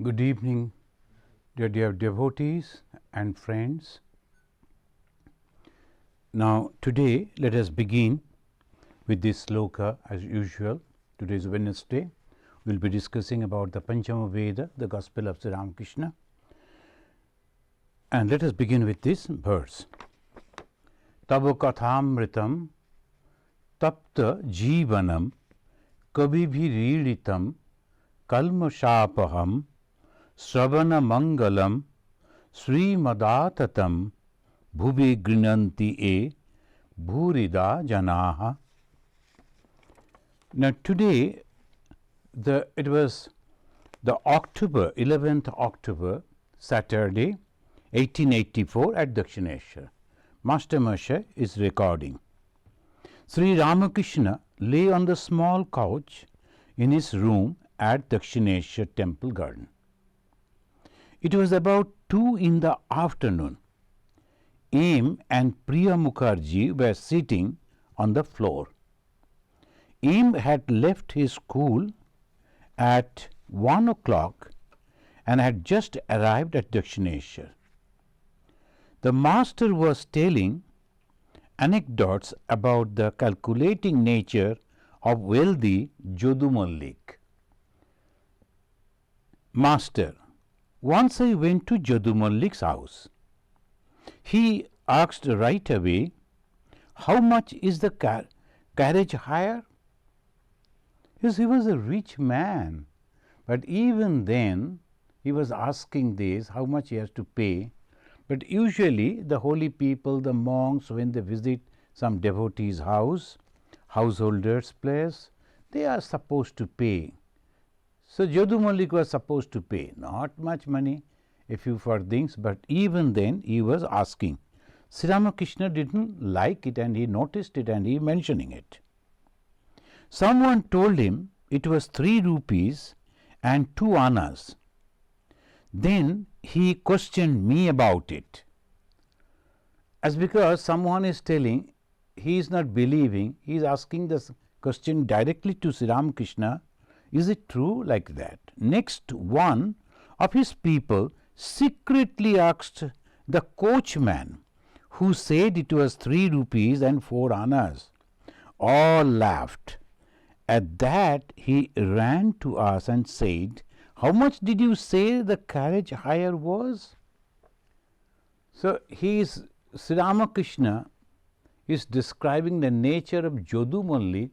Good evening, dear devotees and friends. Now, today let us begin with this sloka as usual. Today is Wednesday. We will be discussing about the Panchama Veda, the Gospel of Sri Ramakrishna. And let us begin with this verse. Tava kathamritam tapta jivanam kabibhiriditam kalmashapaham Sravana Mangalam Srimadatam Bhuvi Grinanti E Bhurida Janaha. Now today it was the 11th October, Saturday, 1884 at Dakshineshwar. Master Masha is recording. Sri Ramakrishna lay on the small couch in his room at Dakshineshwar temple garden. It was about 2 in the afternoon. Aim and Priya Mukherjee were sitting on the floor. Aim had left his school at 1 o'clock and had just arrived at Dakshineshwar. The master was telling anecdotes about the calculating nature of wealthy Jodu Mallik. Master, once I went to Jodu Mallik's house. He asked right away, how much is the carriage hire? Yes, he was a rich man, but even then he was asking this, how much he has to pay. But usually the holy people, the monks, when they visit some devotee's house, householder's place, they are supposed to pay. So Jodu Mallik was supposed to pay, not much money, a few for things, but even then he was asking. Sri Ramakrishna didn't like it and he noticed it and he mentioning it. Someone told him it was 3 rupees and 2 annas. Then he questioned me about it. As because someone is telling, he is not believing, he is asking this question directly to Sri Ramakrishna. Is it true like that? Next, one of his people secretly asked the coachman, who said it was 3 rupees and 4 annas. All laughed. At that, he ran to us and said, how much did you say the carriage hire was? So, Sri Ramakrishna is describing the nature of Jodu Mallik,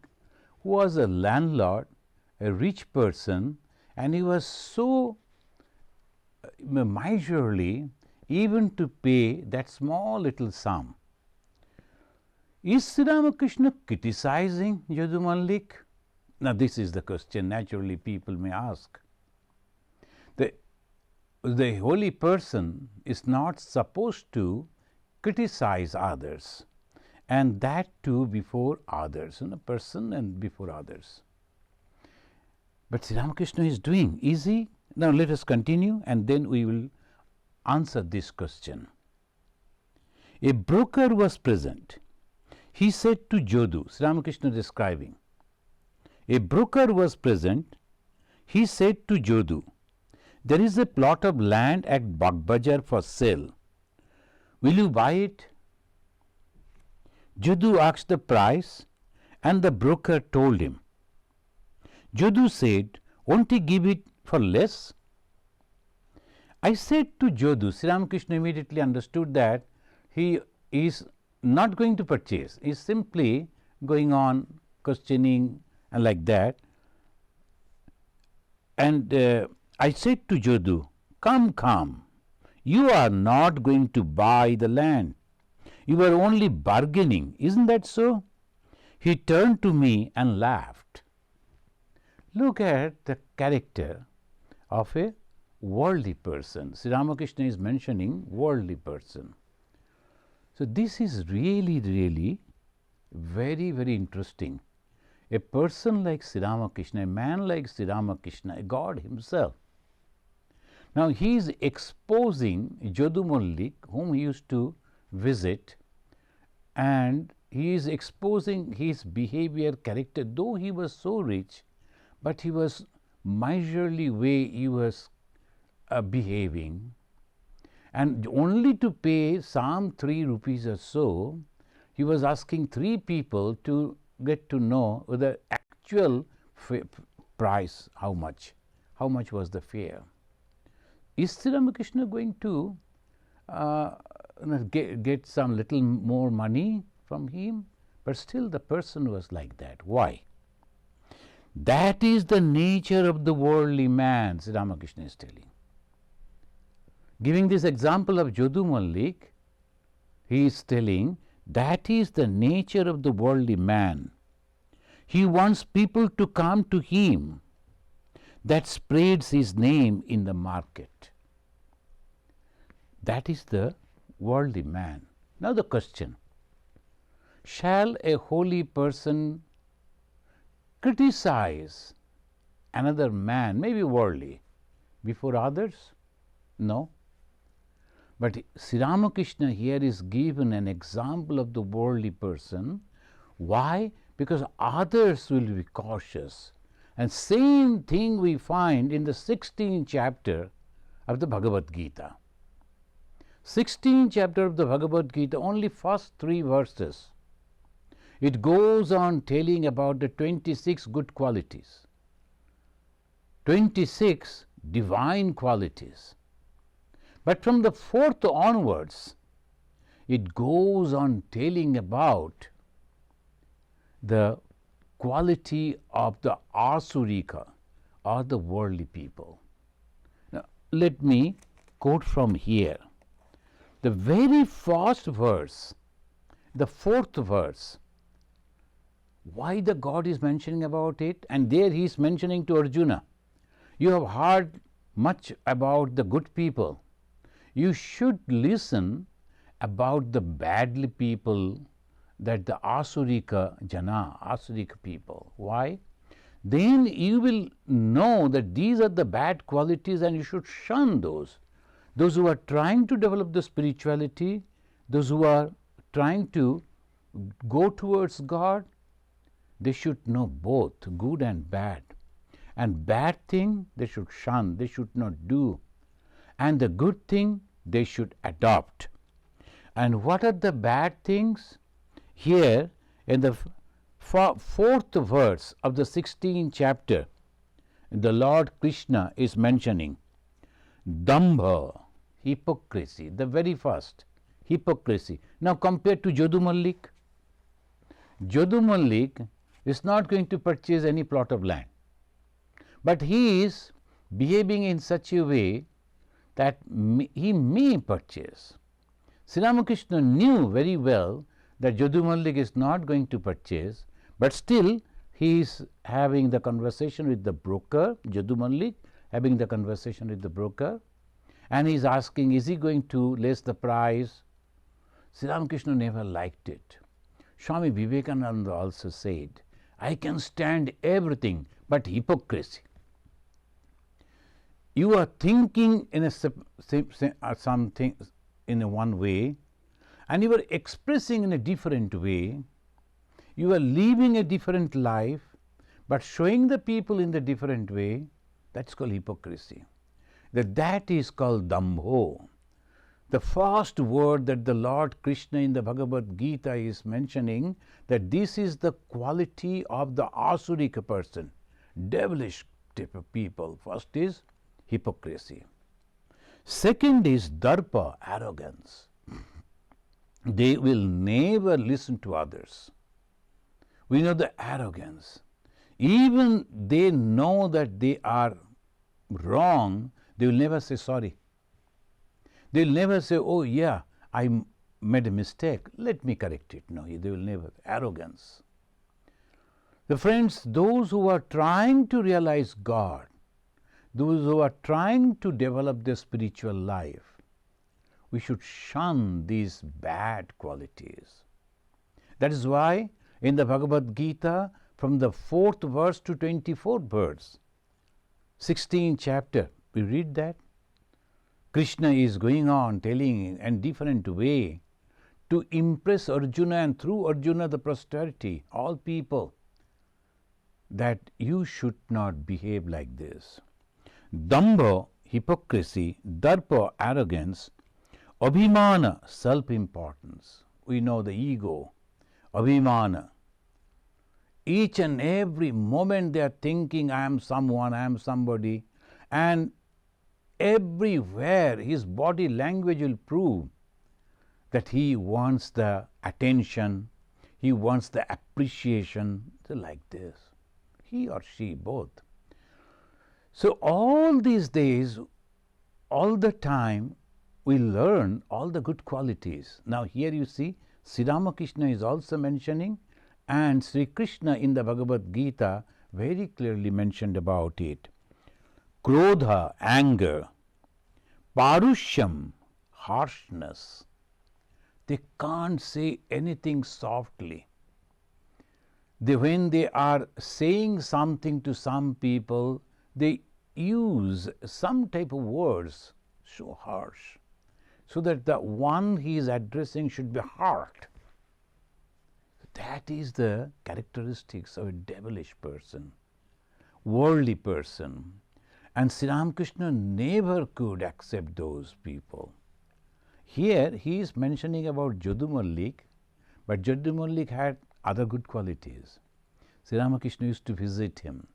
who was a landlord, a rich person, and he was so miserly even to pay that small little sum. Is Sri Ramakrishna criticizing Jodu Mallik? Now this is the question naturally people may ask. The holy person is not supposed to criticize others, and that too before others, a person and before others. But Sri Ramakrishna is doing. Is he? Now let us continue and then we will answer this question. A broker was present. He said to Jodu, Sri Ramakrishna describing. A broker was present. He said to Jodu, there is a plot of land at Bagbazar for sale. Will you buy it? Jodu asked the price and the broker told him. Jodu said, won't he give it for less? I said to Jodu, Sri Ramakrishna immediately understood that he is not going to purchase, he is simply going on questioning and like that. And I said to Jodu, come, you are not going to buy the land, you are only bargaining, isn't that so? He turned to me and laughed. Look at the character of a worldly person. Sri Ramakrishna is mentioning worldly person. So this is really very interesting. A person like Sri Ramakrishna, a man like Sri Ramakrishna, a God himself. Now he is exposing Jodu Mallik, whom he used to visit, and he is exposing his behavior, character, though he was so rich, but he was miserly way he was behaving, and only to pay some 3 rupees or so, he was asking 3 people to get to know the actual price, how much was the fare. Is Sri Ramakrishna going to get some little more money from him? But still the person was like that. Why? That is the nature of the worldly man, Sri Ramakrishna is telling. Giving this example of Jadu Mallik, he is telling that is the nature of the worldly man. He wants people to come to him. That spreads his name in the market. That is the worldly man. Now the question, shall a holy person criticize another man, maybe worldly, before others? No. But Sri Ramakrishna here is given an example of the worldly person. Why? Because others will be cautious. And same thing we find in the 16th chapter of the Bhagavad Gita. 16th chapter of the Bhagavad Gita, only first 3 verses. It goes on telling about the 26 good qualities, 26 divine qualities. But from the 4th onwards, it goes on telling about the quality of the asurika, or the worldly people. Now, let me quote from here. The very first verse, the 4th verse, why the God is mentioning about it? And there he is mentioning to Arjuna, you have heard much about the good people. You should listen about the badly people, that the asurika jana, asurika people. Why? Then you will know that these are the bad qualities and you should shun those. Those who are trying to develop the spirituality, those who are trying to go towards God, they should know both good and bad. And bad thing they should shun, they should not do. And the good thing they should adopt. And what are the bad things? Here in the 4th verse of the 16th chapter, the Lord Krishna is mentioning Dambha, hypocrisy, the very first, hypocrisy. Now compared to Jadu Mallik, Jadu Mallik is not going to purchase any plot of land, but he is behaving in such a way that he may purchase. Sri Ramakrishna knew very well that Jadu Mallik is not going to purchase, but still he is having the conversation with the broker, Jadu Mallik having the conversation with the broker, and he is asking, is he going to less the price? Sri Ramakrishna never liked it. Swami Vivekananda also said, I can stand everything but hypocrisy. You are thinking in a something in a one way, and you are expressing in a different way. You are living a different life, but showing the people in the different way. That's called hypocrisy. That is called dambho. The first word that the Lord Krishna in the Bhagavad Gita is mentioning, that this is the quality of the asurika person, devilish type of people. First is hypocrisy. Second is darpa, arrogance. They will never listen to others. We know the arrogance. Even they know that they are wrong, they will never say sorry. They will never say, oh yeah, I made a mistake, let me correct it. No, they will never. Arrogance. The friends, those who are trying to realize God, those who are trying to develop their spiritual life, we should shun these bad qualities. That is why in the Bhagavad Gita, from the 4th verse to 24th verse, 16th chapter, we read that Krishna is going on telling in a different way to impress Arjuna, and through Arjuna the posterity, all people, that you should not behave like this. Dambha, hypocrisy, darpa, arrogance, abhimana, self-importance. We know the ego, abhimana. Each and every moment they are thinking, I am someone, I am somebody, and everywhere his body language will prove that he wants the attention, he wants the appreciation, so like this, he or she both. So all these days, all the time, we learn all the good qualities. Now here you see, Sri Ramakrishna is also mentioning, and Sri Krishna in the Bhagavad Gita very clearly mentioned about it. Krodha, anger, parushyam, harshness. They can't say anything softly. When they are saying something to some people, they use some type of words so harsh, so that the one he is addressing should be hurt. That is the characteristics of a devilish person, worldly person. And Sri Ramakrishna never could accept those people. Here he is mentioning about Jadu Mallik, but Jadu Mallik had other good qualities. Sri Ramakrishna used to visit him,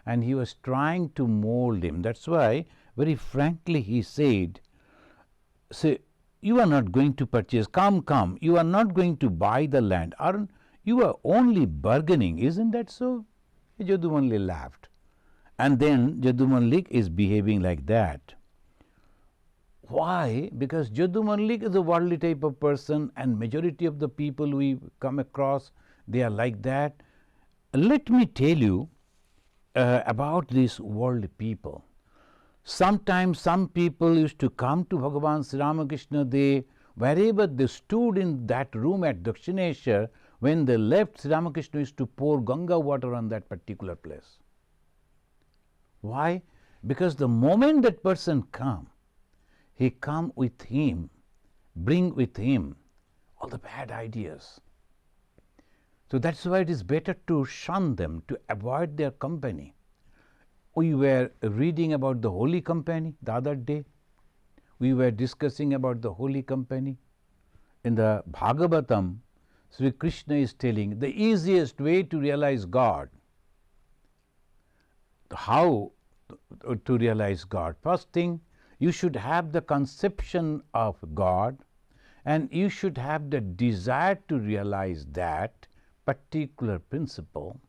and he was trying to mold him. That's why, very frankly, he said, say, you are not going to purchase, come, you are not going to buy the land. You are only bargaining, isn't that so? Jadu Mallik laughed. And then Jadu Mallik is behaving like that. Why? Because Jadu Mallik is a worldly type of person, and majority of the people we come across, they are like that. Let me tell you about these worldly people. Sometimes some people used to come to Bhagavan Sri Ramakrishna, wherever they stood in that room at Dakshineshwar, when they left, Sri Ramakrishna used to pour Ganga water on that particular place. Why? Because the moment that person come, he come with him, bring with him all the bad ideas. So that's why it is better to shun them, to avoid their company. We were reading about the holy company the other day. We were discussing about the holy company. In the Bhagavatam, Sri Krishna is telling the easiest way to realize God. How to realize God? First thing, you should have the conception of God, and you should have the desire to realize that particular principle.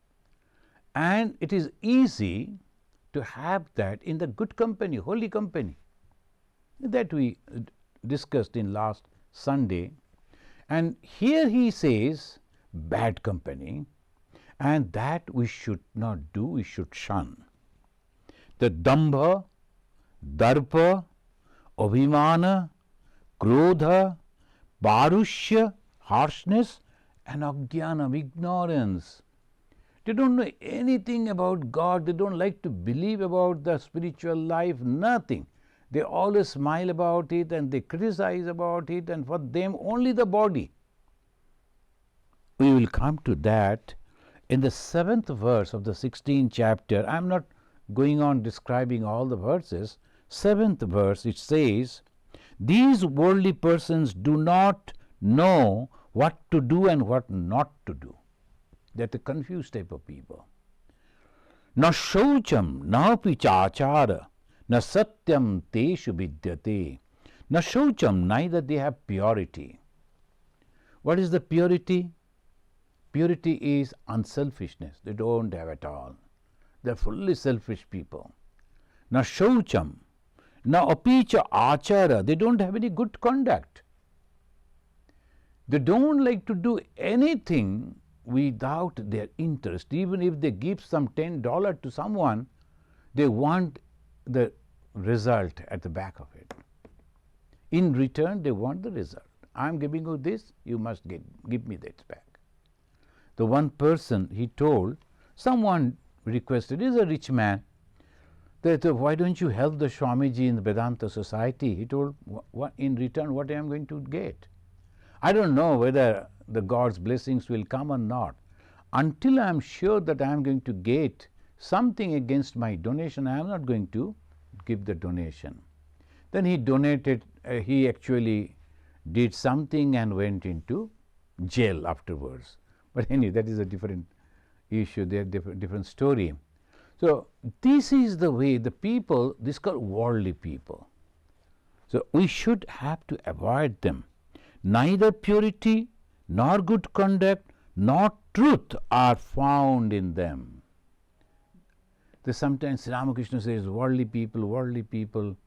And it is easy to have that in the good company, holy company, that we discussed in last Sunday. And here he says bad company, and that we should not do, we should shun. The dambha, darpa, abhimana, krodha, parushya, harshness, and ajnanam, ignorance. They don't know anything about God, they don't like to believe about the spiritual life, nothing. They always smile about it and they criticize about it, and for them only the body. We will come to that in the 7th verse of the 16th chapter. I am not going on describing all the verses. 7th verse, it says, these worldly persons do not know what to do and what not to do. They are the confused type of people. Na shaucham, na pichachara, na satyam teshu vidyate. Na shaucham, neither they have purity. What is the purity? Purity is unselfishness. They don't have at all. They are fully selfish people. Na shaucham, na apicha achara. They don't have any good conduct. They don't like to do anything without their interest. Even if they give some $10 to someone, they want the result at the back of it. In return, they want the result. I am giving you this, you must give me that back. The one person, he told, someone requested, he is a rich man, that why don't you help the Swamiji in the Vedanta society? He told, in return, what I am going to get? I don't know whether the God's blessings will come or not. Until I am sure that I am going to get something against my donation, I am not going to give the donation. Then he donated, he actually did something and went into jail afterwards. But anyway, that is a different issue, they are different story. So this is the way the people, this is called worldly people. So we should have to avoid them. Neither purity, nor good conduct, nor truth are found in them. Sometimes Ramakrishna says worldly people,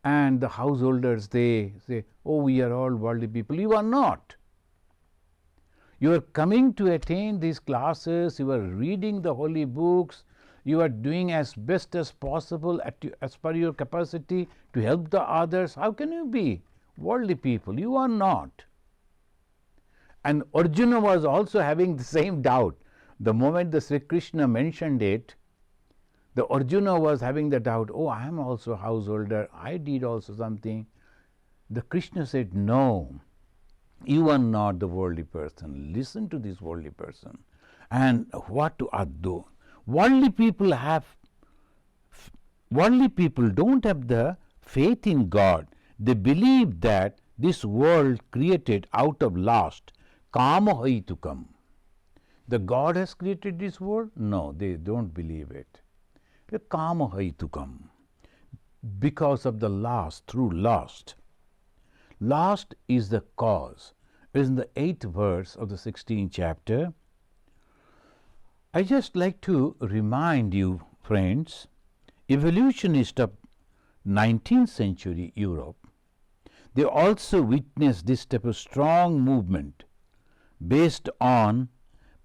and the householders, they say, oh, we are all worldly people. You are not. You are coming to attend these classes, you are reading the holy books, you are doing as best as possible as per your capacity to help the others. How can you be worldly people? You are not. And Arjuna was also having the same doubt. The moment the Sri Krishna mentioned it, the Arjuna was having the doubt, oh, I am also a householder, I did also something. The Krishna said, no, you are not the worldly person. Listen to this worldly person. And what to do? Worldly people don't have the faith in God. They believe that this world created out of lust, kama haitukam. The God has created this world? No, they don't believe it. The kama haitukam. Because of the lust, through lust. Lust is the cause. It is in the 8th verse of the 16th chapter. I just like to remind you, friends, evolutionists of 19th century Europe, they also witnessed this type of strong movement based on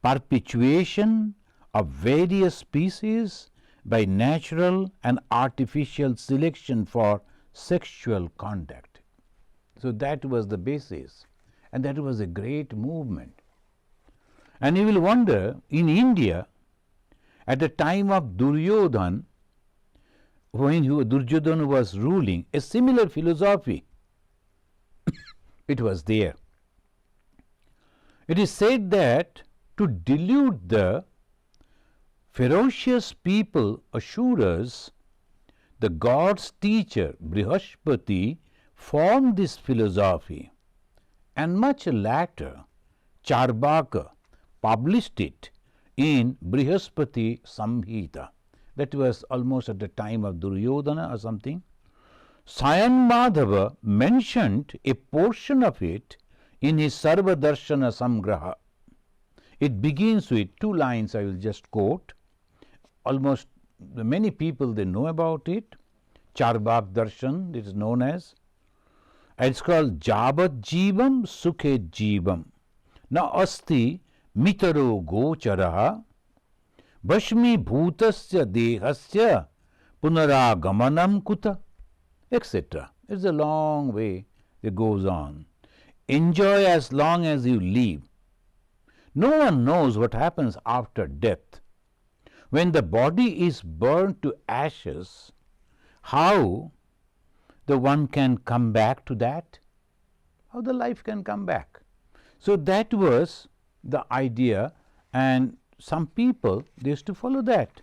perpetuation of various species by natural and artificial selection for sexual conduct. So that was the basis, and that was a great movement. And you will wonder, in India, at the time of Duryodhana, when Duryodhana was ruling, a similar philosophy it was there. It is said that to delude the ferocious people, Asuras, the god's teacher Brihaspati formed this philosophy, and much later Charvaka published it in Brihaspati Samhita. That was almost at the time of Duryodhana or something. Sayan Madhava mentioned a portion of it in his Sarva Darshana Samgraha. It begins with 2 lines, I will just quote. Almost many people, they know about it. Charvak Darshan, it is known as. It's called Jabat Jivam Sukhe Jivam. Na asti mitaro gocharaha bhashmi bhutasya dehasya punaragamanam kuta, etc. It's a long way that goes on. Enjoy as long as you live. No one knows what happens after death. When the body is burned to ashes, how the one can come back to that? How the life can come back? So that was the idea, and some people, they used to follow that.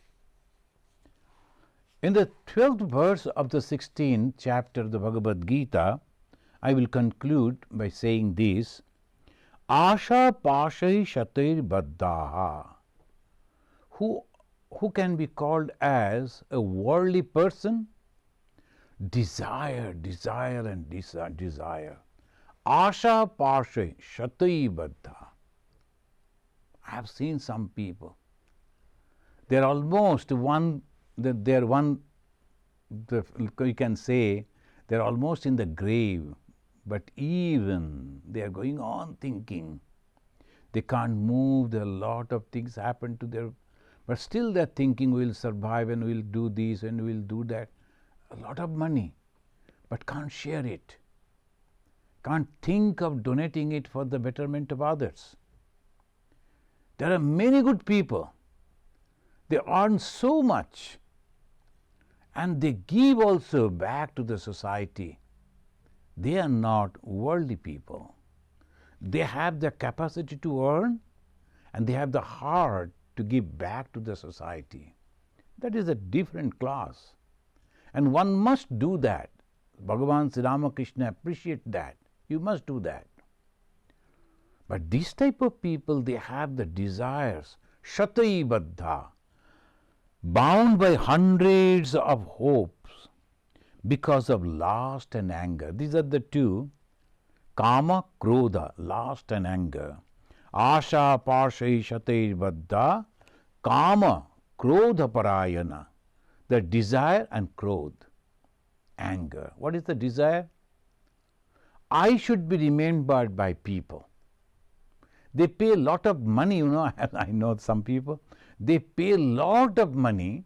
In the 12th verse of the 16th chapter of the Bhagavad Gita, I will conclude by saying this: Asha Pashai Shatir Baddhaha. Who can be called as a worldly person? Desire, and desire. Asha Pashai Shatai Baddha. I have seen some people. They are almost you can say, they are almost in the grave, but even they are going on thinking. They can't move, there are a lot of things happen to their, but still they are thinking, we will survive and we will do this and we will do that. A lot of money, but can't share it. Can't think of donating it for the betterment of others. There are many good people. They earn so much and they give also back to the society. They are not worldly people. They have the capacity to earn and they have the heart to give back to the society. That is a different class. And one must do that. Bhagavan Sri Ramakrishna appreciate that. You must do that. But this type of people, they have the desires, shatai baddha, bound by hundreds of hopes because of lust and anger. These are the two, kama, krodha, lust and anger. Asha, parshai, shatai baddha, kama, krodha parayana, the desire and krodh, anger. What is the desire? I should be remembered by people. They pay a lot of money, I know some people, they pay a lot of money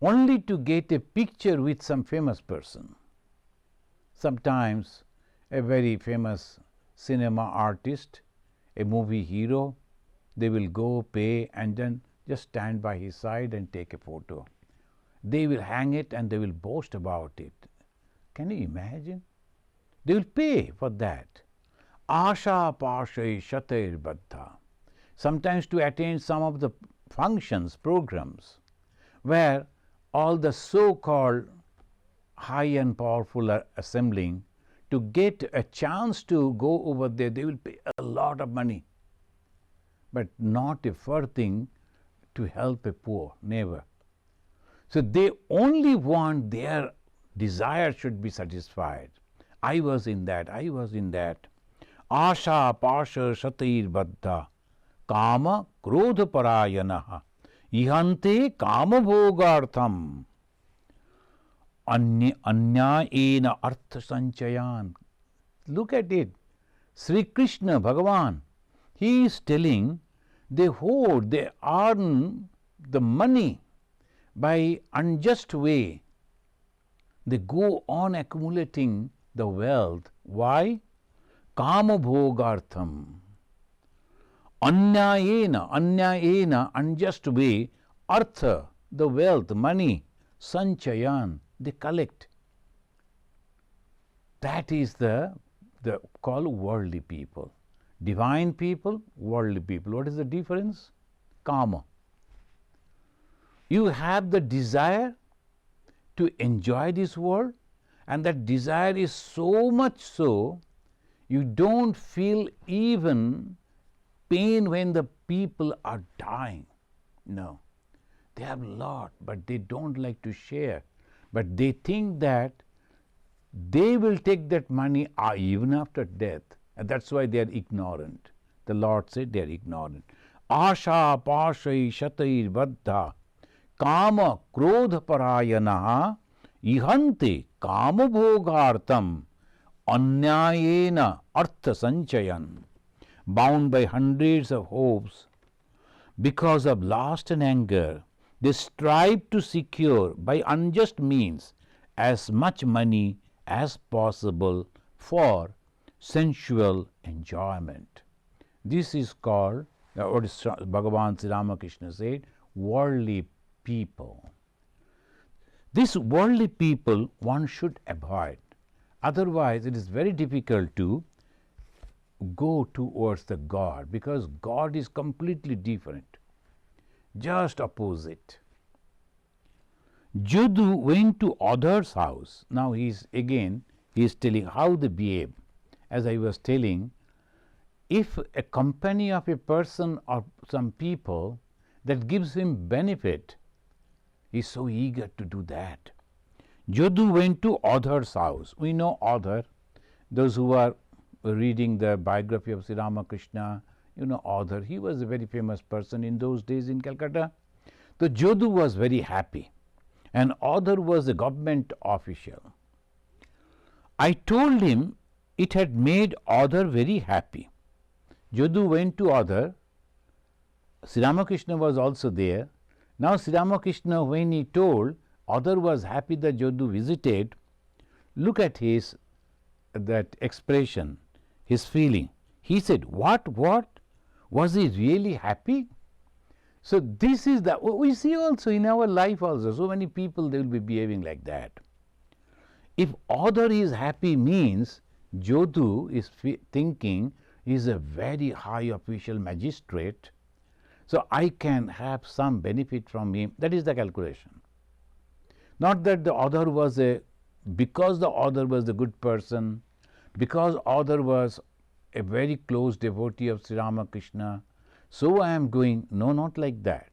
only to get a picture with some famous person. Sometimes a very famous cinema artist, a movie hero, they will go pay and then just stand by his side and take a photo. They will hang it and they will boast about it. Can you imagine? They will pay for that. Asha parshai shatai baddha. Sometimes to attend some of the functions, programs, where all the so-called high and powerful are assembling, to get a chance to go over there, they will pay a lot of money, but not a farthing to help a poor, never. So they only want their desire should be satisfied. I was in that, I was in that. Asha pasha shatir baddha kama krodha parayanaha ihante kama bhogartham anyayena artha sanchayan. Look at it. Sri Krishna Bhagavan, he is telling they hoard, they earn the money by unjust way. They go on accumulating the wealth. Why? Kama bhogartham. Anyayena, unjust way, artha, the wealth, money, sanchayan, they collect. That is the called worldly people. Divine people, worldly people. What is the difference? Kama. You have the desire to enjoy this world, and that desire is so much so, you don't feel even pain when the people are dying. No. They have a lot, but they don't like to share. But they think that they will take that money even after death. And that's why they are ignorant. The Lord said they are ignorant. Asha pashai shatai baddha kama krodha parayanaha ihante kama bhogartham anyayena artha sanchayan. Bound by hundreds of hopes because of lust and anger, they strive to secure by unjust means as much money as possible for sensual enjoyment. This is called, what Bhagavan Sri Ramakrishna said, worldly people. These worldly people one should avoid. Otherwise, it is very difficult to go towards the God, because God is completely different, just opposite. Jadu went to other's house. Now he is telling how they behave. As I was telling, if a company of a person or some people that gives him benefit, he is so eager to do that. Jadu went to other's house. We know Author, those who are reading the biography of Sri Ramakrishna, you know Author. He was a very famous person in those days in Calcutta. So Jadu was very happy, and Author was a government official. I told him it had made Author very happy. Jadu went to Author. Sri Ramakrishna was also there. Now Sri Ramakrishna, when he told, Author was happy that Jadu visited. Look at his that expression, his feeling. He said, what? Was he really happy? So this is the, we see also in our life also, so many people they will be behaving like that. If Author is happy means Jadu is thinking he is a very high official magistrate, so I can have some benefit from him. That is the calculation. Not that the author was because the author was a good person, because author was a very close devotee of Sri Ramakrishna, so I am going. No, not like that.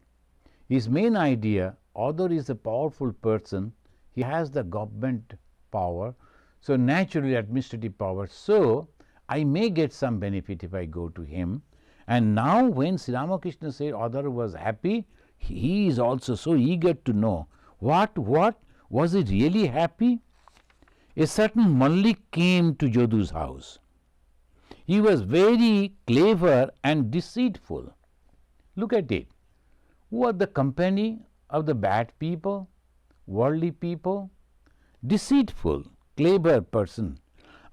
His main idea, author is a powerful person, he has the government power, so naturally administrative power, so I may get some benefit if I go to him. And now when Sri Ramakrishna said author was happy, he is also so eager to know what was he really happy? A certain Mallik came to Jodu's house. He was very clever and deceitful. Look at it. Who are the company of the bad people, worldly people? Deceitful, clever person.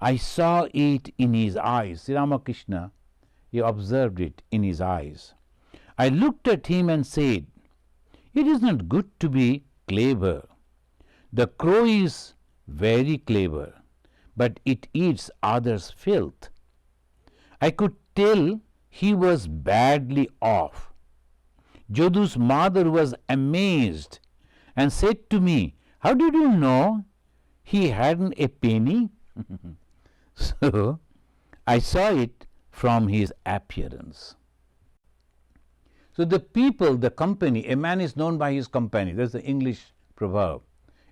I saw it in his eyes. Sri Ramakrishna, he observed it in his eyes. I looked at him and said, it is not good to be clever. The crow is very clever, but it eats others' filth. I could tell he was badly off. Jodu's mother was amazed and said to me, how did you know he hadn't a penny? So I saw it from his appearance. So the people, the company, a man is known by his company. That's the English proverb.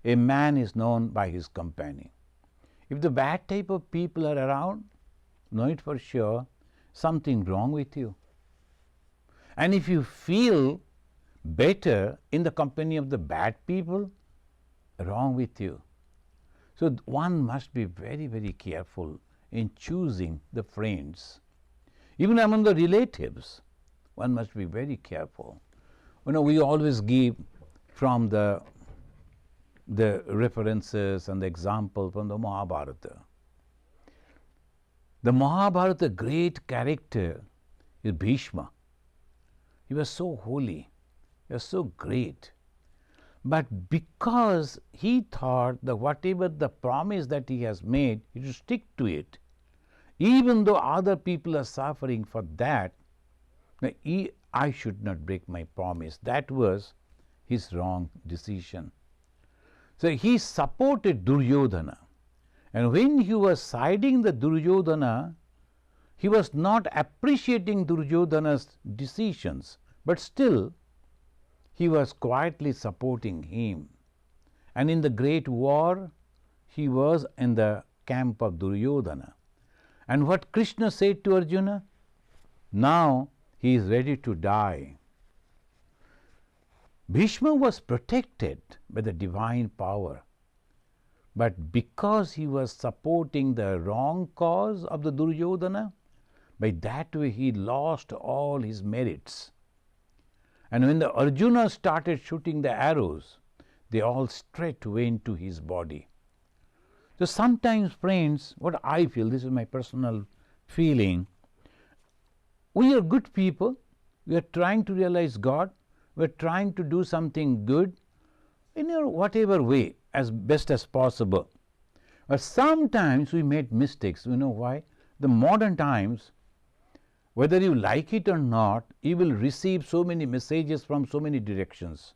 A man is known by his company. If the bad type of people are around, know it for sure, something wrong with you. And if you feel better in the company of the bad people, wrong with you. So one must be very, very careful in choosing the friends. Even among the relatives, one must be very careful. We always give from the references and the example from the Mahabharata. The Mahabharata great character is Bhishma. He was so holy, he was so great. But because he thought that whatever the promise that he has made, he should stick to it. Even though other people are suffering for that, I should not break my promise. That was his wrong decision. So he supported Duryodhana. And when he was siding the Duryodhana, he was not appreciating Duryodhana's decisions, but still he was quietly supporting him. And in the great war, he was in the camp of Duryodhana. And what Krishna said to Arjuna? Now he is ready to die. Bhishma was protected by the divine power. But because he was supporting the wrong cause of the Duryodhana, by that way he lost all his merits. And when the Arjuna started shooting the arrows, they all straight went to his body. So sometimes, friends, what I feel, this is my personal feeling, we are good people, we are trying to realize God, we are trying to do something good in whatever way, as best as possible. But sometimes we made mistakes. You know why? The modern times, whether you like it or not, you will receive so many messages from so many directions.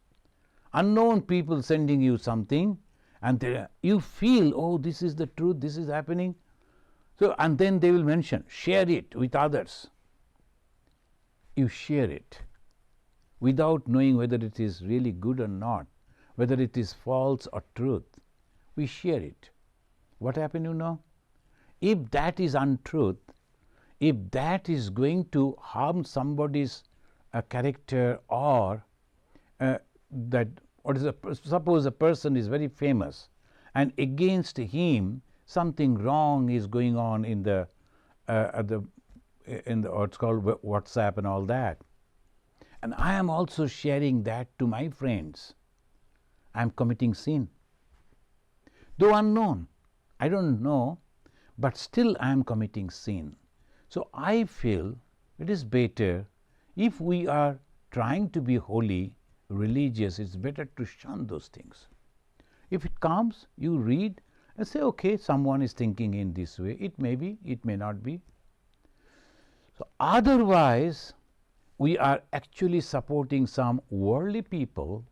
Unknown people sending you something, and you feel, oh, this is the truth, this is happening. So, and then they will mention, share it with others. You share it without knowing whether it is really good or not, whether it is false or truth. We share it. What happened, If that is untruth, if that is going to harm somebody's character, or suppose a person is very famous and against him something wrong is going on in the what's called WhatsApp and all that, and I am also sharing that to my friends, I am committing sin. Though unknown, I don't know, but still I am committing sin. So I feel it is better, if we are trying to be holy, religious, it's better to shun those things. If it comes, you read and say, okay, someone is thinking in this way. It may be, it may not be. So otherwise, we are actually supporting some worldly people,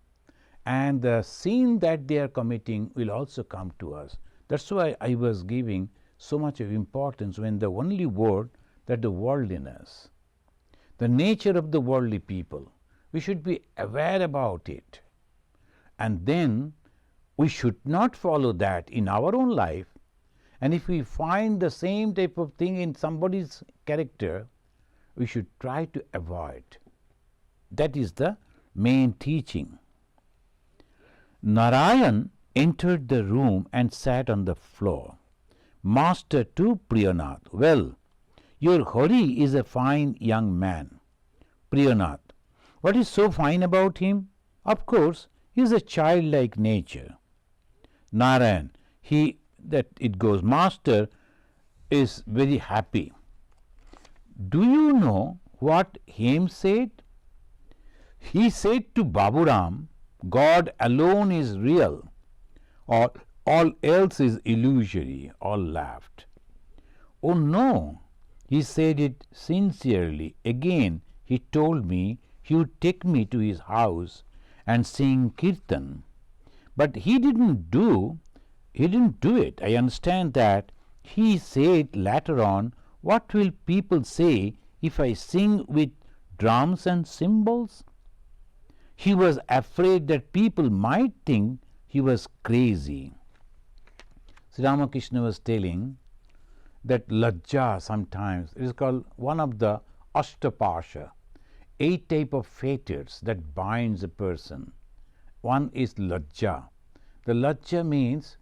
and the sin that they are committing will also come to us. That's why I was giving so much of importance when the only word that the worldliness, the nature of the worldly people, we should be aware about it, and then we should not follow that in our own life. And if we find the same type of thing in somebody's character, we should try to avoid. That is the main teaching. Narayan entered the room and sat on the floor. Master to Priyanath, well, your Hari is a fine young man. Priyanath, what is so fine about him? Of course, he is a childlike nature. Narayan, Master is very happy. Do you know what Hem said? He said to Baburam, God alone is real, or all else is illusory. All laughed. Oh no, he said it sincerely. Again, he told me he would take me to his house and sing kirtan. But he didn't do it. I understand that. He said later on, what will people say if I sing with drums and cymbals? He was afraid that people might think he was crazy. Sri Ramakrishna was telling that lajja sometimes, it is called one of the ashtapasha, 8 type of fetters that binds a person. One is lajja. The lajja means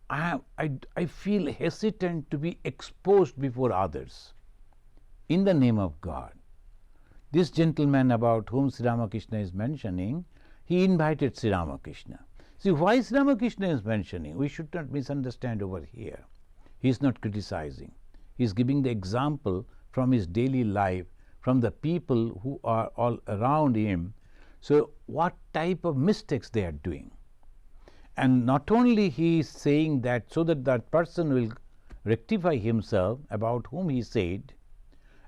I feel hesitant to be exposed before others in the name of God. This gentleman about whom Sri Ramakrishna is mentioning, he invited Sri Ramakrishna. See, why Sri Ramakrishna is mentioning? We should not misunderstand over here. He is not criticizing. He is giving the example from his daily life, from the people who are all around him. So, what type of mistakes they are doing? And not only he is saying that so that that person will rectify himself about whom he said,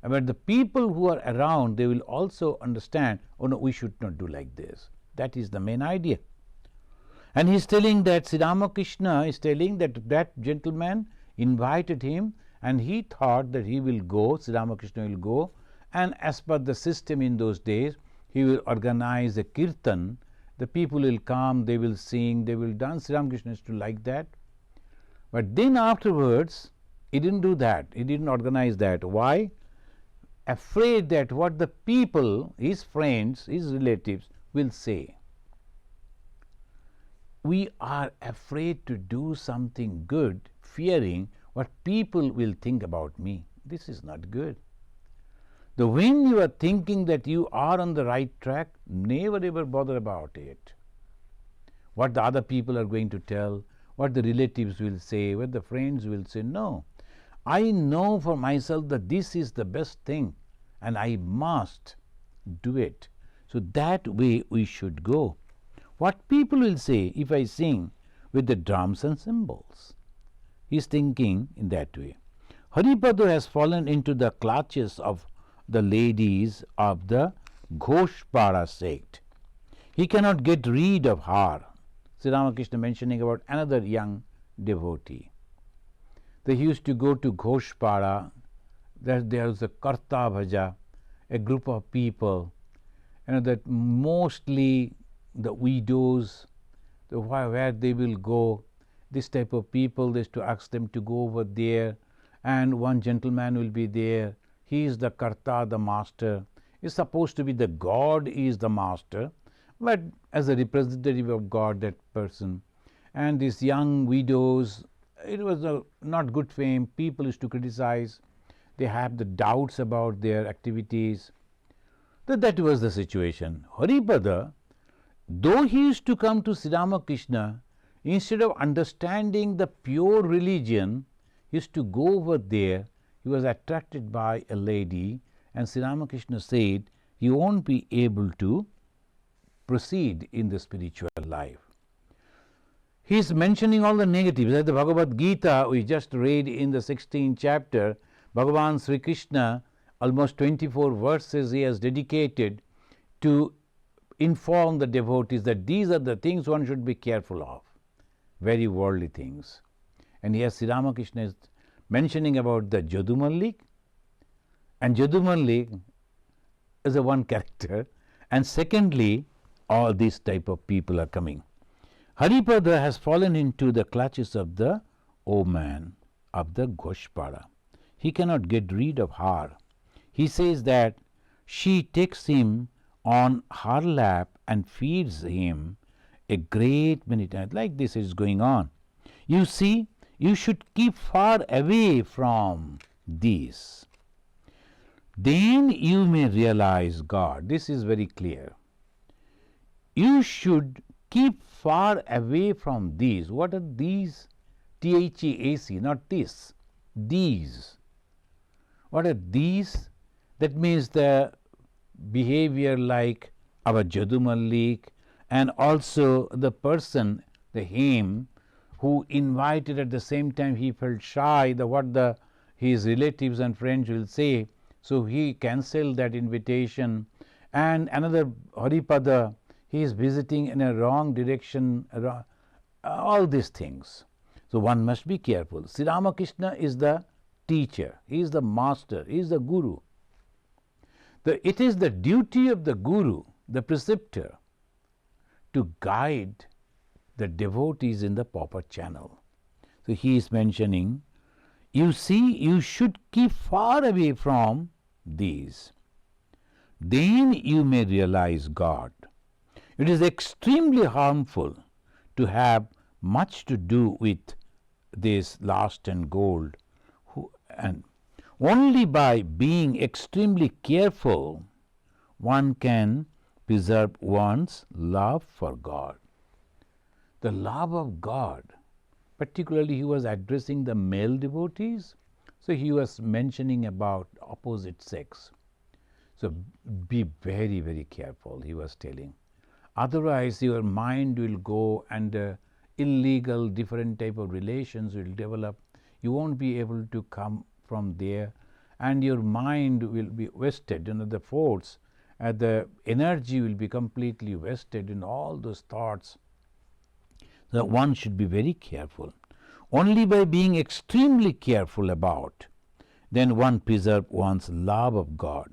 but the people who are around, they will also understand, oh no, we should not do like this. That is the main idea. And he is telling that Sri Ramakrishna is telling that that gentleman invited him and he thought that he will go, Sri Ramakrishna will go, and as per the system in those days, he will organize a kirtan. The people will come, they will sing, they will dance. Sri Ramakrishna used to like that. But then afterwards, he didn't do that. He didn't organize that. Why? Afraid that what the people, his friends, his relatives will say. We are afraid to do something good, fearing what people will think about me. This is not good. When you are thinking that you are on the right track, never ever bother about it. What the other people are going to tell, what the relatives will say, what the friends will say. No. I know for myself that this is the best thing and I must do it. So that way we should go. What people will say if I sing with the drums and cymbals? He is thinking in that way. Haripada has fallen into the clutches of the ladies of the Ghoshpara sect. He cannot get rid of her. Sri Ramakrishna mentioning about another young devotee. They used to go to Ghoshpara. There was a Karta Bhaja, a group of people, that mostly the widows, where they will go. This type of people, they used to ask them to go over there, and one gentleman will be there. He is the Karta, the master. Is supposed to be the God is the master, but as a representative of God, that person. And these young widows, it was a not good fame. People used to criticize. They have the doubts about their activities. That was the situation. Haripada, though he used to come to Sri Ramakrishna, instead of understanding the pure religion, he used to go over there. He was attracted by a lady, and Sri Ramakrishna said he won't be able to proceed in the spiritual life. He is mentioning all the negatives. Like the Bhagavad Gita we just read in the 16th chapter, Bhagavan Sri Krishna, almost 24 verses he has dedicated to inform the devotees that these are the things one should be careful of, very worldly things. And here Sri Ramakrishna is mentioning about the Jadumallik, and Jadumallik is a one character, and secondly, all these type of people are coming. Haripada has fallen into the clutches of the omen of the Goshpara. He cannot get rid of her. He says that she takes him on her lap and feeds him a great many times. Like this is going on. You see, you should keep far away from these. Then you may realize God. This is very clear. You should keep far away from these. What are these? THEAC, not this. These. What are these? That means the behavior like our Jadumallik, and also the person, the him, who invited at the same time he felt shy, his relatives and friends will say, so he cancelled that invitation. And another Haripada, he is visiting in a wrong direction, all these things. So one must be careful. Sri Ramakrishna is the teacher, he is the master, he is the guru. It is the duty of the guru, the preceptor, to guide the devotees in the proper channel. So he is mentioning, you see, you should keep far away from these. Then you may realize God. It is extremely harmful to have much to do with this lust and gold, and only by being extremely careful one can preserve one's love for God. The love of God, particularly he was addressing the male devotees, so he was mentioning about opposite sex. So be very, very careful, he was telling. Otherwise your mind will go and illegal different type of relations will develop. You won't be able to come from there, and your mind will be wasted. The force, the energy will be completely wasted in all those thoughts. So one should be very careful. Only by being extremely careful about, then one preserve one's love of God.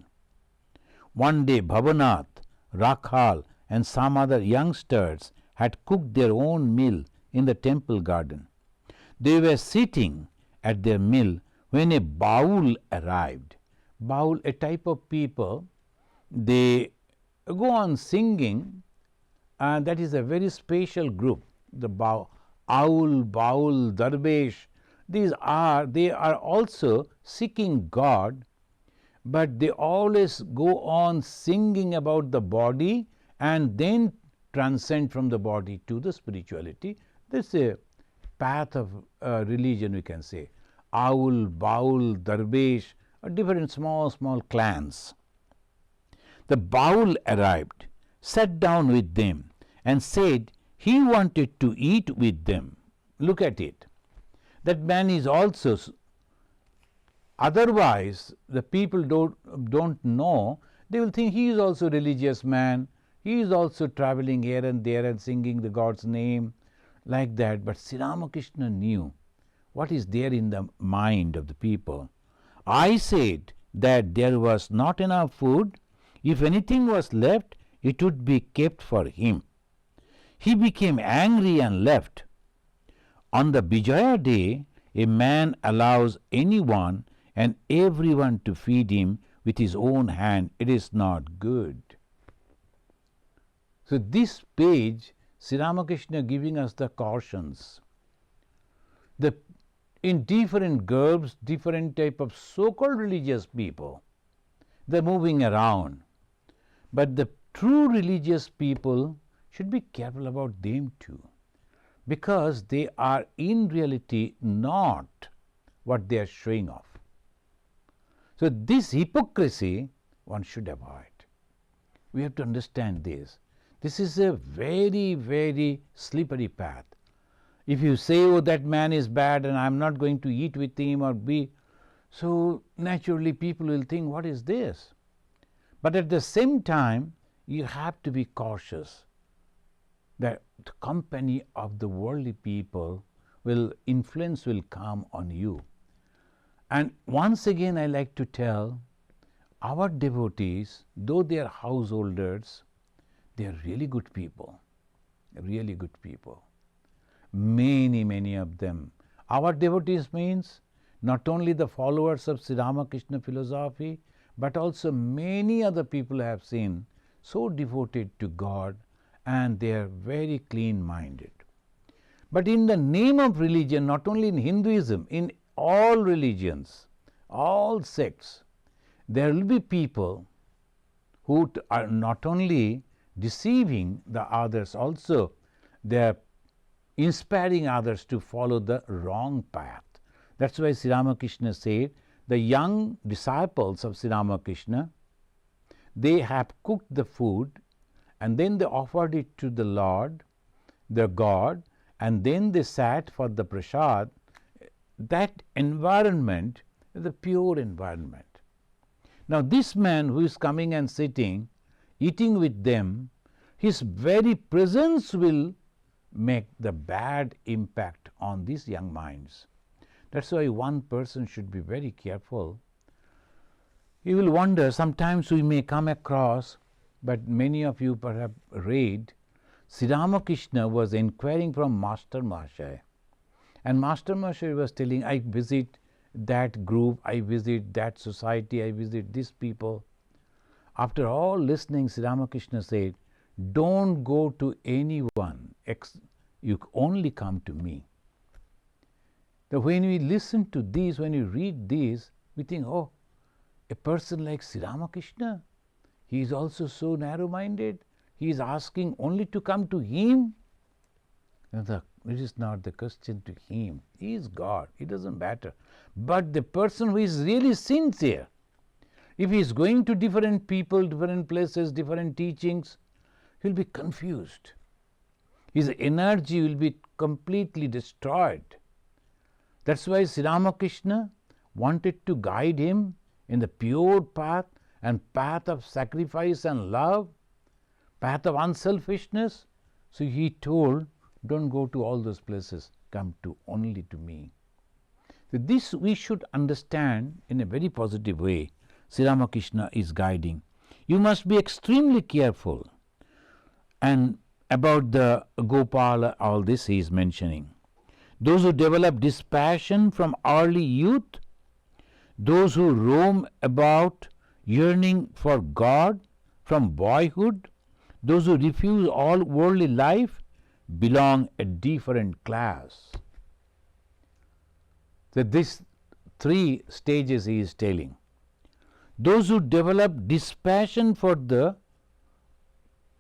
One day Bhavanath, Rakhal and some other youngsters had cooked their own meal in the temple garden. They were sitting at their meal when a baul arrived. Baul, a type of people, they go on singing, and that is a very special group. The Aul, Baul, Darbesh, they are also seeking God, but they always go on singing about the body and then transcend from the body to the spirituality. This is a path of religion, we can say. Aul, Baul, Darbesh are different small clans. The Baul arrived, sat down with them and said he wanted to eat with them. Look at it. That man is also, otherwise the people don't know, they will think he is also a religious man, he is also traveling here and there and singing the God's name like that. But Sri Ramakrishna knew what is there in the mind of the people. I said that there was not enough food. If anything was left, it would be kept for him. He became angry and left. On the Bijaya day, a man allows anyone and everyone to feed him with his own hand. It is not good. So this page, Sri Ramakrishna giving us the cautions. In different groups, different type of so-called religious people, they're moving around. But the true religious people should be careful about them too, because they are in reality not what they are showing off. So this hypocrisy one should avoid. We have to understand this. This is a very, very slippery path. If you say, oh, that man is bad and I am not going to eat with him or be, so naturally people will think, what is this? But at the same time, you have to be cautious that the company of the worldly people influence will come on you. And once again I like to tell, our devotees, though they are householders, they are really good people, really good people. Many of them. Our devotees means not only the followers of Sri Ramakrishna philosophy, but also many other people I have seen so devoted to God, and they are very clean-minded. But in the name of religion, not only in Hinduism, in all religions, all sects, there will be people who are not only deceiving the others, also they are inspiring others to follow the wrong path. That's why Sri Ramakrishna said, the young disciples of Sri Ramakrishna, they have cooked the food and then they offered it to the Lord, their God, and then they sat for the prasad. That environment is a pure environment. Now this man who is coming and sitting, eating with them, his very presence will make the bad impact on these young minds. That's why one person should be very careful. You will wonder, sometimes we may come across, but many of you perhaps read, Sri Ramakrishna was inquiring from Master Mahashaya, and Master Mahashaya was telling, I visit that group, I visit that society, I visit these people. After all listening, Sri Ramakrishna said, don't go to anyone, you only come to me. That when we listen to this, when we read this, we think, oh, a person like Sri Ramakrishna, he is also so narrow-minded, he is asking only to come to him. It is not the question to him, he is God, it doesn't matter. But the person who is really sincere, if he is going to different people, different places, different teachings, he will be confused. His energy will be completely destroyed. That's why Sri Ramakrishna wanted to guide him in the pure path and path of sacrifice and love, path of unselfishness. So he told, don't go to all those places, come to only to me. So this we should understand in a very positive way. Sri Ramakrishna is guiding. You must be extremely careful. And about the Gopala, all this he is mentioning. Those who develop dispassion from early youth, those who roam about yearning for God from boyhood, those who refuse all worldly life, belong a different class. So these three stages he is telling. Those who develop dispassion for the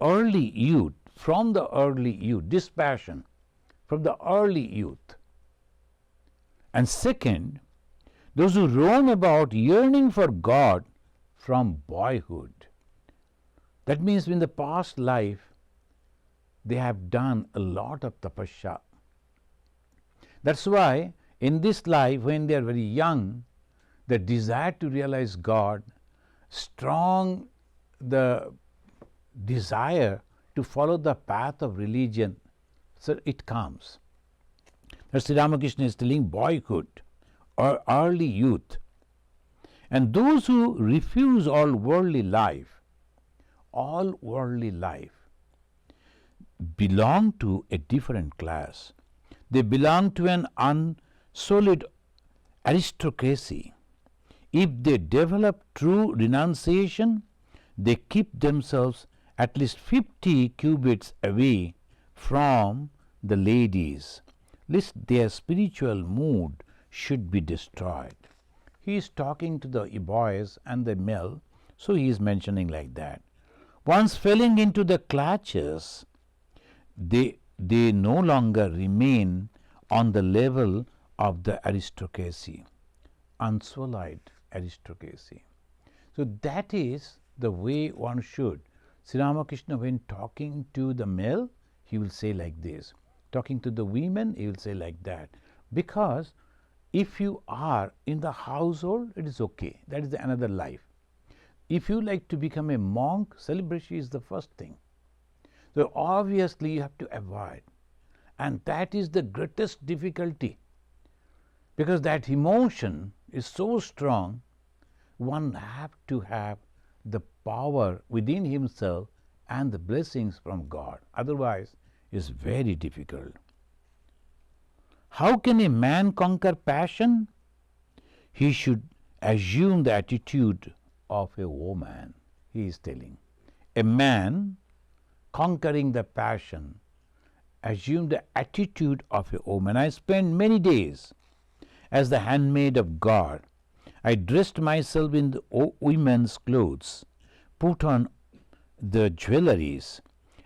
early youth, from the early youth, dispassion from the early youth. And second, those who roam about yearning for God from boyhood. That means in the past life, they have done a lot of tapasya. That's why in this life, when they are very young, the desire to realize God, strong the desire to follow the path of religion, so it comes. As Sri Ramakrishna is telling, boyhood or early youth. And those who refuse all worldly life belong to a different class. They belong to an unsolid aristocracy. If they develop true renunciation, they keep themselves at least 50 cubits away from the ladies, lest their spiritual mood should be destroyed. He is talking to the boys and the male, so he is mentioning like that. Once falling into the clutches, they no longer remain on the level of the aristocracy, unsullied aristocracy. So that is the way one should. Sri Ramakrishna, when talking to the male, he will say like this. Talking to the women, he will say like that. Because if you are in the household, it is okay. That is another life. if you like to become a monk, celebration is the first thing. So obviously you have to avoid, and that is the greatest difficulty, because that emotion is so strong. One have to have the power within himself and the blessings from God. Otherwise, it's very difficult. How can a man conquer passion? He should assume the attitude of a woman, he is telling. A man conquering the passion, assume the attitude of a woman. I spent many days as the handmaid of God. I dressed myself in the women's clothes, put on the jewelries,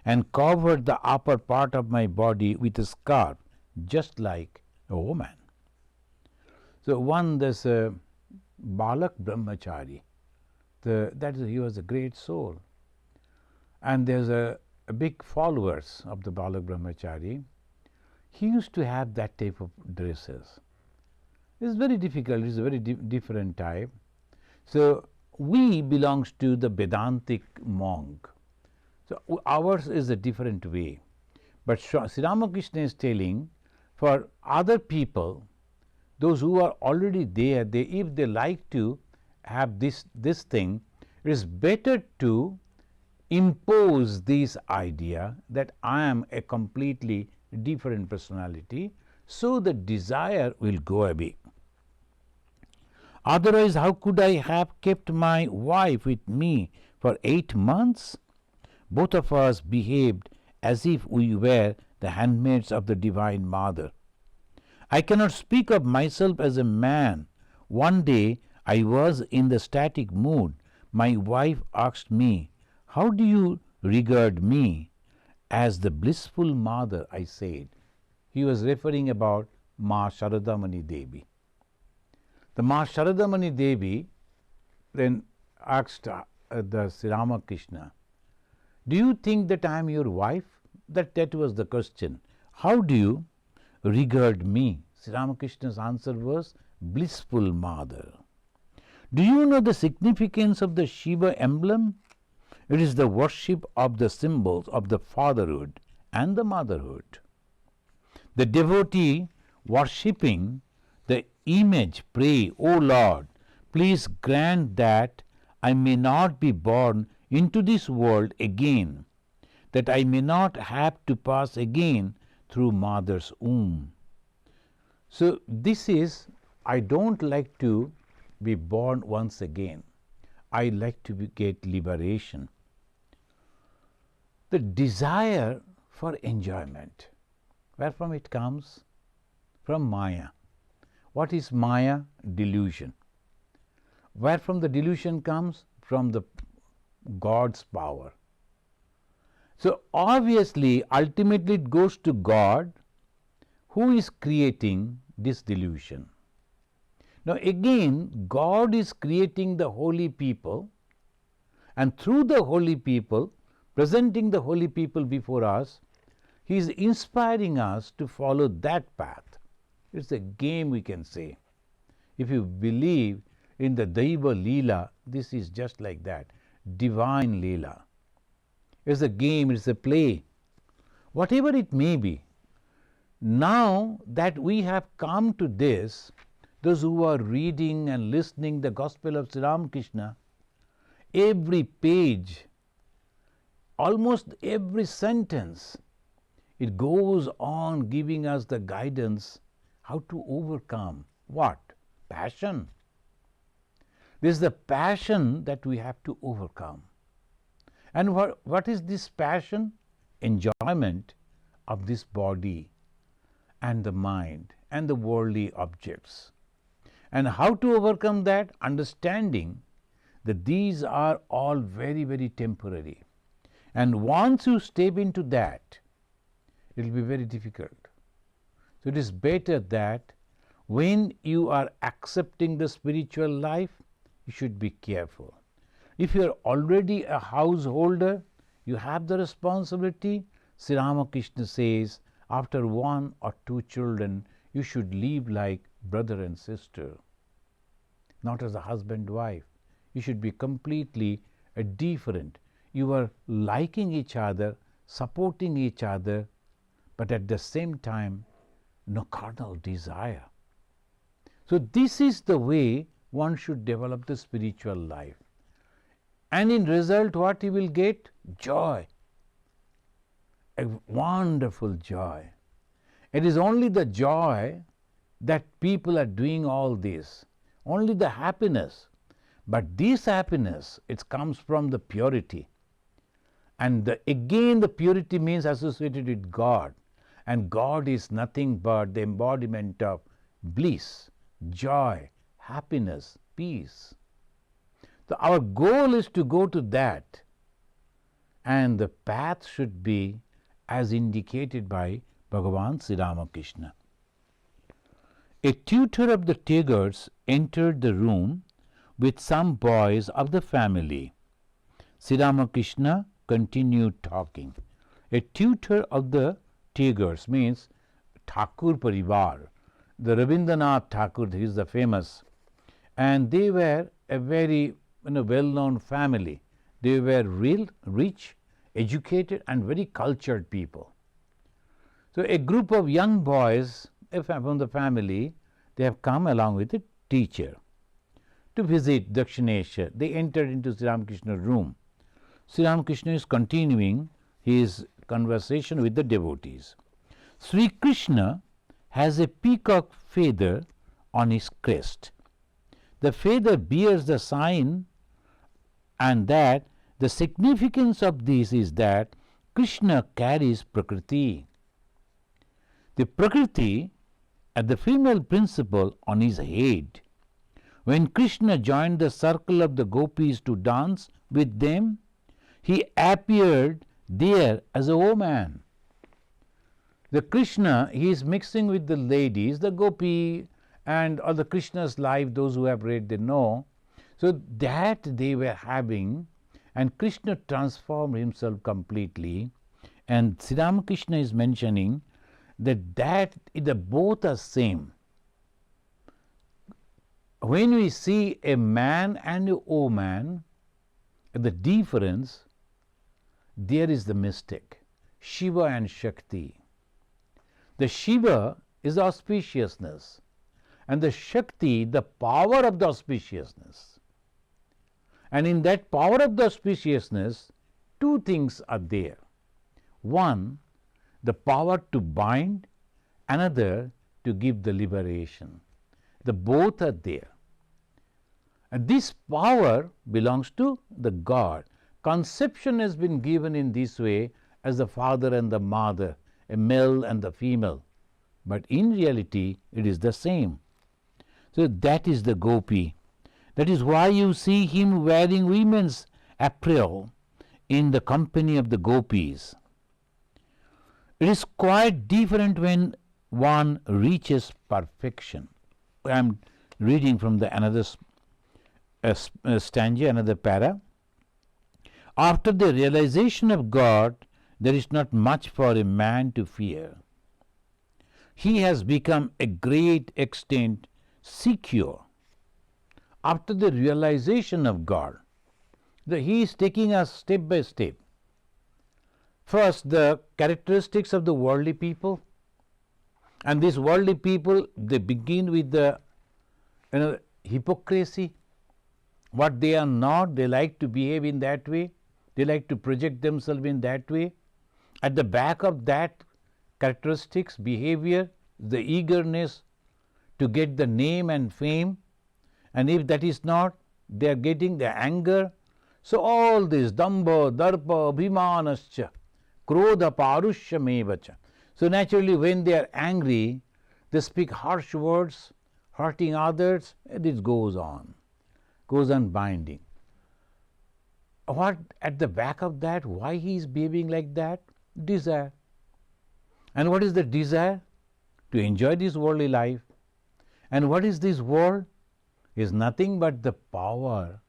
and covered the upper part of my body with a scarf, just like a woman. So there's a Balak Brahmachari. He was a great soul. And there's a big followers of the Balak Brahmachari. He used to have that type of dresses. It's very difficult. It's a very different type. So we belongs to the Vedantic monk. So ours is a different way. But Sri Ramakrishna is telling, for other people, those who are already there, if they like to have this thing, it is better to impose this idea that I am a completely different personality, so the desire will go away. Otherwise, how could I have kept my wife with me for 8 months? Both of us behaved as if we were the handmaids of the Divine Mother. I cannot speak of myself as a man. One day I was in the static mood. My wife asked me, "How do you regard me?" "As the blissful mother," I said. He was referring about Ma Sharadamani Devi. The Ma Sharadamani Devi then asked the Sri Ramakrishna, "Do you think that I am your wife?" That was the question. "How do you regard me?" Sri Ramakrishna's answer was, "Blissful mother." Do you know the significance of the Shiva emblem? It is the worship of the symbols of the fatherhood and the motherhood. The devotee worshipping the image pray, "O Lord, please grant that I may not be born into this world again, that I may not have to pass again through mother's womb." So this is, I don't like to be born once again. I like to get liberation. The desire for enjoyment, where from it comes? From Maya. What is Maya? Delusion. Where from the delusion comes? From the God's power. So obviously, ultimately it goes to God, who is creating this delusion. Now again, God is creating the holy people, and through the holy people, presenting the holy people before us, He is inspiring us to follow that path. It's a game, we can say. If you believe in the Daiva Leela, this is just like that. Divine Leela. It's a game, it's a play. Whatever it may be. Now that we have come to this, those who are reading and listening the Gospel of Sri Ramakrishna, every page, almost every sentence, it goes on giving us the guidance how to overcome what? Passion. This is the passion that we have to overcome. And what is this passion? Enjoyment of this body and the mind and the worldly objects. And how to overcome that? Understanding that these are all very, very temporary. And once you step into that, it will be very difficult. So it is better that when you are accepting the spiritual life, you should be careful. If you are already a householder, you have the responsibility. Sri Ramakrishna says, after 1 or 2 children, you should live like brother and sister, not as a husband wife. you should be completely different. You are liking each other, supporting each other, but at the same time, no carnal desire. So this is the way one should develop the spiritual life. And in result, what you will get? Joy. A wonderful joy. It is only the joy that people are doing all this. Only the happiness. But this happiness, it comes from the purity. And again the purity means associated with God. And God is nothing but the embodiment of bliss, joy, happiness, peace. So our goal is to go to that. And the path should be as indicated by Bhagavan Sri Ramakrishna. A tutor of the Tigers entered the room with some boys of the family. Sri Ramakrishna continued talking. A tutor of the Tigers means Thakur Parivar. The Rabindranath Thakur is the famous. And they were a very well-known family. They were real rich, educated and very cultured people. So a group of young boys from the family, they have come along with a teacher to visit Dakshinesha. They entered into Sri Ramakrishna's room. Sri Ramakrishna is continuing his conversation with the devotees. Sri Krishna has a peacock feather on his crest. The feather bears the sign, and that the significance of this is that Krishna carries Prakriti. The Prakriti at the female principle on his head. When Krishna joined the circle of the gopis to dance with them, he appeared there as a woman. The Krishna, he is mixing with the ladies, the gopi and all the Krishna's life, those who have read, they know. So that they were having, and Krishna transformed himself completely. And Sri Ramakrishna is mentioning that the both are same. When we see a man and a woman, the difference, there is the mistake. Shiva and Shakti. The Shiva is auspiciousness, and the Shakti, the power of the auspiciousness. And in that power of the auspiciousness, two things are there. One, the power to bind, another to give the liberation. The both are there. And this power belongs to the God. Conception has been given in this way as the father and the mother, a male and the female. But in reality, it is the same. So that is the gopi. That is why you see him wearing women's apparel in the company of the gopis. It is quite different when one reaches perfection. I am reading from another stanza, another para. After the realization of God, there is not much for a man to fear. He has become a great extent secure. After the realization of God, he is taking us step by step. First, the characteristics of the worldly people. And these worldly people, they begin with the hypocrisy. What they are not, they like to behave in that way. They like to project themselves in that way. At the back of that characteristics, behavior, the eagerness to get the name and fame. And if that is not, they are getting the anger. So all this damba, darpa, abhimanascha, krodha, parushya mevacha. So naturally when they are angry, they speak harsh words, hurting others, and this goes on binding. What at the back of that, why he is behaving like that? Desire. And what is the desire? To enjoy this worldly life. And what is this world? Is nothing but the power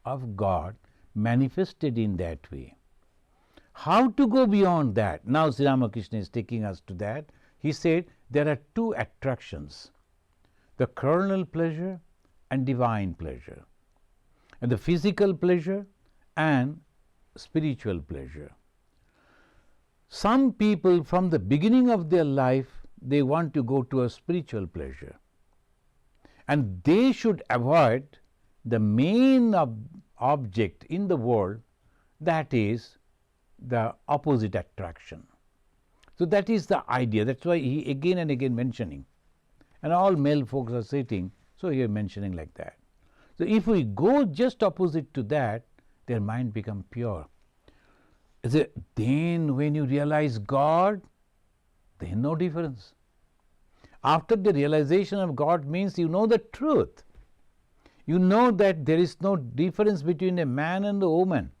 of God manifested in that way. How to go beyond that? Now Sri Ramakrishna is taking us to that. He said there are two attractions, the carnal pleasure and divine pleasure. the physical pleasure and spiritual pleasure. Some people from the beginning of their life, they want to go to a spiritual pleasure, and they should avoid the main object in the world, that is the opposite attraction. So that is the idea. That's why he again and again mentioning, and all male folks are sitting, so he is mentioning like that. So if we go just opposite to that, their mind become pure. Then when you realize God, then no difference. After the realization of God means you know the truth. You know that there is no difference between a man and a woman.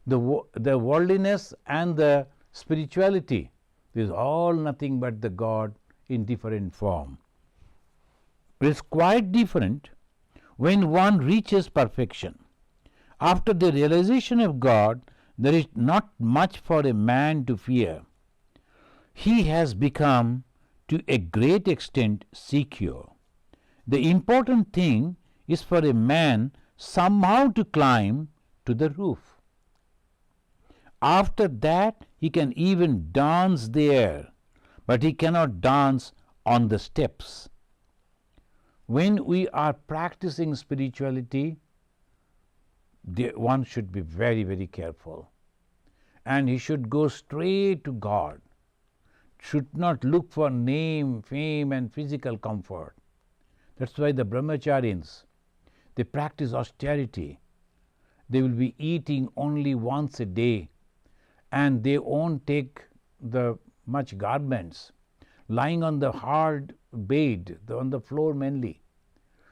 The worldliness and the spirituality is all nothing but the God in different form. It is quite different when one reaches perfection. After the realization of God, there is not much for a man to fear. He has become to a great extent secure. The important thing is for a man somehow to climb to the roof. After that, he can even dance there, but he cannot dance on the steps. When we are practicing spirituality, one should be very, very careful, and he should go straight to God, should not look for name, fame and physical comfort. That's why the brahmacharis, they practice austerity. They will be eating only once a day, and they won't take the much garments, lying on the hard bed, on the floor mainly.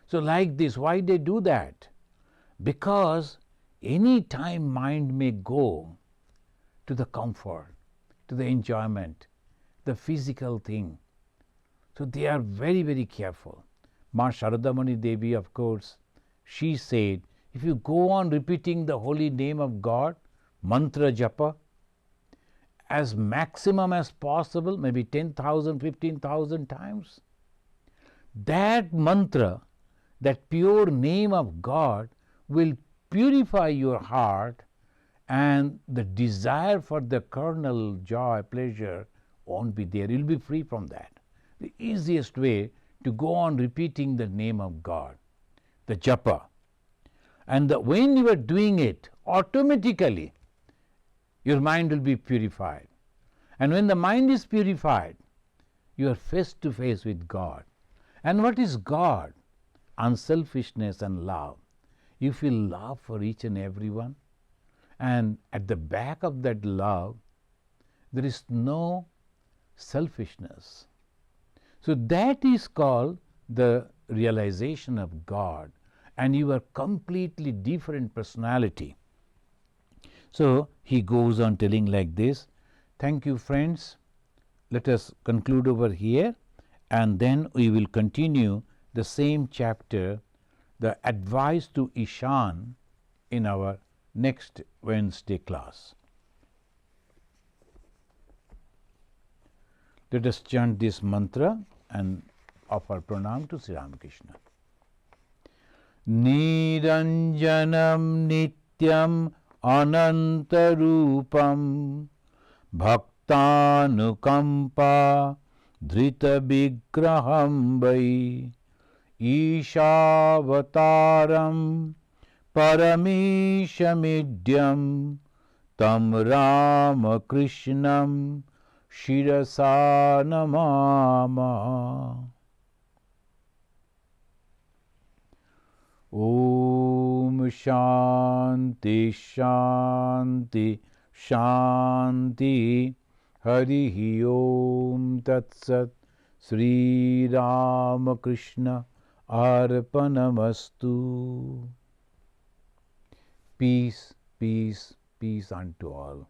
So like this, why they do that? Because any time mind may go to the comfort, to the enjoyment, the physical thing. So they are very, very careful. Ma Sharadamani Devi, of course, she said, if you go on repeating the holy name of God, mantra japa, as maximum as possible, maybe 10,000, 15,000 times, that mantra, that pure name of God will purify your heart, and the desire for the carnal joy, pleasure won't be there. You'll be free from that. The easiest way to go on repeating the name of God, the japa. And when you are doing it, automatically your mind will be purified. And when the mind is purified, you are face to face with God. And what is God? Unselfishness and love. You feel love for each and every one, and at the back of that love, there is no selfishness. So that is called the realization of God, and you are completely different personality. So he goes on telling like this. Thank you, friends. Let us conclude over here, and then we will continue the same chapter, the advice to Ishan, in our next Wednesday class. Let us chant this mantra and offer pranam to Sri Ramakrishna. Niranjanam nityam anantarupam bhaktanukampa dhrita vigraham vai Ishavattaram paramishamidyam tam Ramakrishnam shirasa namama. Om Shanti Shanti Shanti. Harihi Om Tat Sat. Sri Ramakrishna Arpanamastu. Peace, peace, peace unto all.